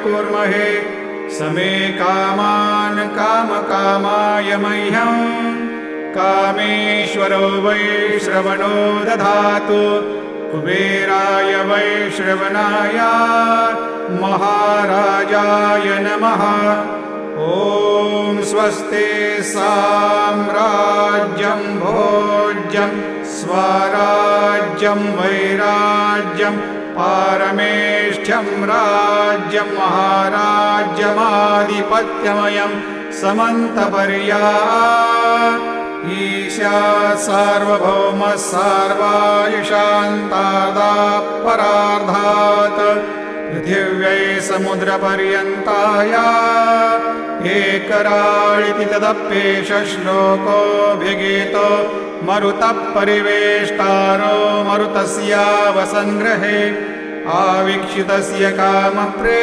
कूर्महे समे कामान् कामकामाय मह्यं कामेश्वरो वैश्रवणो दधातु कुबेराय वैश्रवणाय महाराजाय नमः। ॐ स्वस्ति साम्राज्यं भोज्यं स्वराज्यं वैराज्यं पारमेष्ठ्यं राज्यं महाराज्यमाधिपत्यमयं समन्तपर्यायः ईशात् सार्वभौमः सर्वायुषान्तादापरार्धात् पृथिव्यै समुद्रपर्यन्ताय एकराळिति तदप्येष श्लोकोऽभिगीतो मरुतः परिवेष्टारो मरुतस्यावसङ्ग्रहे आवीक्षितस्य कामप्रे